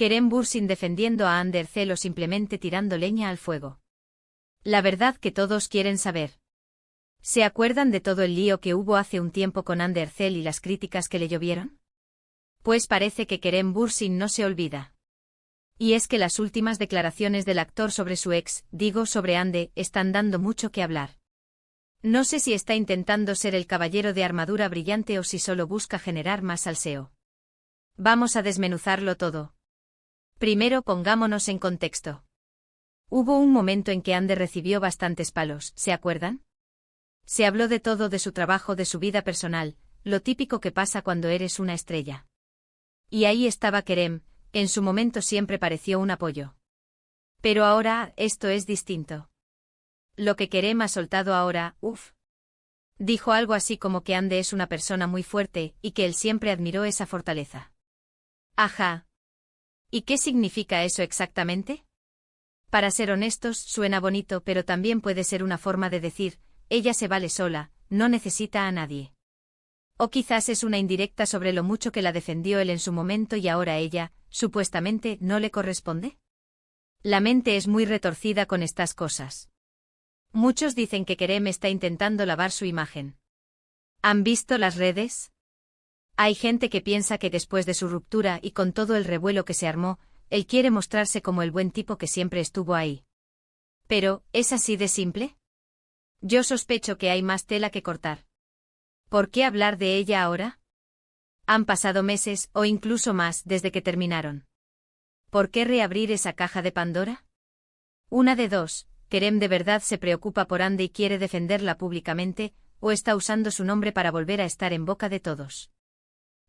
Kerem Bürsin defendiendo a Hande Erçel o simplemente tirando leña al fuego. La verdad que todos quieren saber. ¿Se acuerdan de todo el lío que hubo hace un tiempo con Hande Erçel y las críticas que le llovieron? Pues parece que Kerem Bürsin no se olvida. Y es que las últimas declaraciones del actor sobre su ex, sobre Hande, están dando mucho que hablar. No sé si está intentando ser el caballero de armadura brillante o si solo busca generar más salseo. Vamos a desmenuzarlo todo. Primero pongámonos en contexto. Hubo un momento en que Hande recibió bastantes palos, ¿se acuerdan? Se habló de todo, de su trabajo, de su vida personal, lo típico que pasa cuando eres una estrella. Y ahí estaba Kerem, en su momento siempre pareció un apoyo. Pero ahora, esto es distinto. Lo que Kerem ha soltado ahora, dijo algo así como que Hande es una persona muy fuerte y que él siempre admiró esa fortaleza. Ajá. ¿Y qué significa eso exactamente? Para ser honestos, suena bonito, pero también puede ser una forma de decir, ella se vale sola, no necesita a nadie. O quizás es una indirecta sobre lo mucho que la defendió él en su momento y ahora ella, supuestamente, no le corresponde. La mente es muy retorcida con estas cosas. Muchos dicen que Kerem está intentando lavar su imagen. ¿Han visto las redes? Hay gente que piensa que después de su ruptura y con todo el revuelo que se armó, él quiere mostrarse como el buen tipo que siempre estuvo ahí. Pero, ¿es así de simple? Yo sospecho que hay más tela que cortar. ¿Por qué hablar de ella ahora? Han pasado meses, o incluso más, desde que terminaron. ¿Por qué reabrir esa caja de Pandora? Una de dos, Kerem de verdad se preocupa por Hande y quiere defenderla públicamente, o está usando su nombre para volver a estar en boca de todos.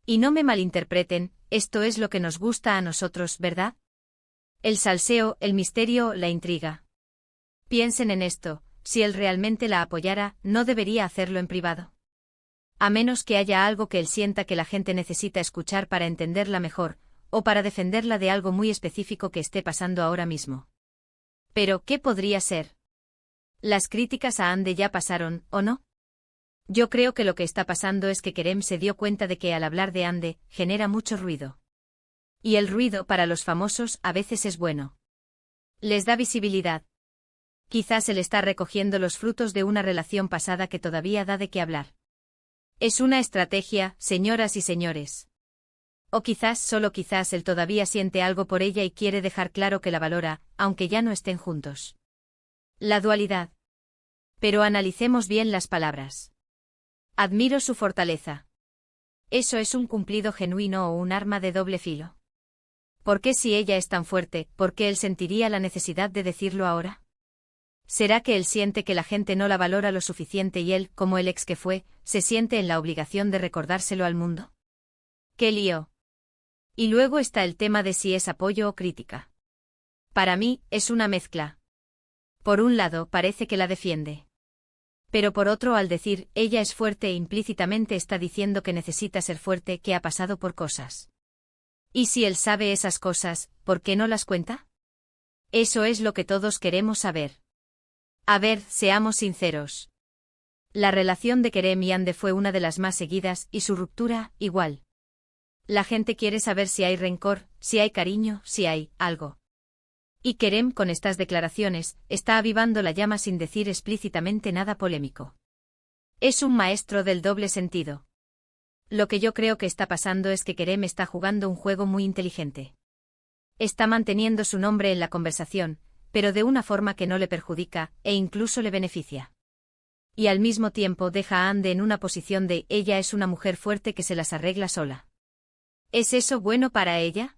Y no me malinterpreten, esto es lo que nos gusta a nosotros, ¿verdad? El salseo, el misterio, la intriga. Piensen en esto, si él realmente la apoyara, no debería hacerlo en privado. A menos que haya algo que él sienta que la gente necesita escuchar para entenderla mejor, o para defenderla de algo muy específico que esté pasando ahora mismo. Pero, ¿qué podría ser? ¿Las críticas a Hande ya pasaron, o no? Yo creo que lo que está pasando es que Kerem se dio cuenta de que al hablar de Hande, genera mucho ruido. Y el ruido para los famosos a veces es bueno. Les da visibilidad. Quizás él está recogiendo los frutos de una relación pasada que todavía da de qué hablar. Es una estrategia, señoras y señores. O quizás, solo quizás, él todavía siente algo por ella y quiere dejar claro que la valora, aunque ya no estén juntos. La dualidad. Pero analicemos bien las palabras. Admiro su fortaleza. ¿Eso es un cumplido genuino o un arma de doble filo? ¿Por qué si ella es tan fuerte, por qué él sentiría la necesidad de decirlo ahora? ¿Será que él siente que la gente no la valora lo suficiente y él, como el ex que fue, se siente en la obligación de recordárselo al mundo? ¡Qué lío! Y luego está el tema de si es apoyo o crítica. Para mí, es una mezcla. Por un lado, parece que la defiende. Pero por otro, al decir, ella es fuerte implícitamente está diciendo que necesita ser fuerte, que ha pasado por cosas. ¿Y si él sabe esas cosas, por qué no las cuenta? Eso es lo que todos queremos saber. A ver, seamos sinceros. La relación de Kerem y Hande fue una de las más seguidas, y su ruptura, igual. La gente quiere saber si hay rencor, si hay cariño, si hay algo. Y Kerem, con estas declaraciones, está avivando la llama sin decir explícitamente nada polémico. Es un maestro del doble sentido. Lo que yo creo que está pasando es que Kerem está jugando un juego muy inteligente. Está manteniendo su nombre en la conversación, pero de una forma que no le perjudica, e incluso le beneficia. Y al mismo tiempo deja a Hande en una posición de ella es una mujer fuerte que se las arregla sola. ¿Es eso bueno para ella?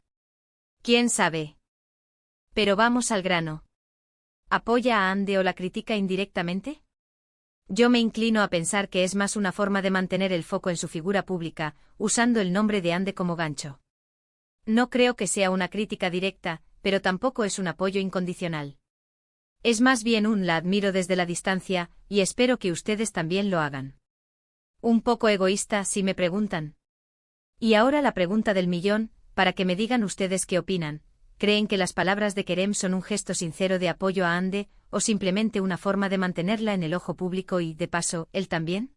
¿Quién sabe? Pero vamos al grano. ¿Apoya a Hande o la critica indirectamente? Yo me inclino a pensar que es más una forma de mantener el foco en su figura pública, usando el nombre de Hande como gancho. No creo que sea una crítica directa, pero tampoco es un apoyo incondicional. Es más bien un la admiro desde la distancia, y espero que ustedes también lo hagan. Un poco egoísta, si me preguntan. Y ahora la pregunta del millón, para que me digan ustedes qué opinan. ¿Creen que las palabras de Kerem son un gesto sincero de apoyo a Hande, o simplemente una forma de mantenerla en el ojo público y, de paso, él también?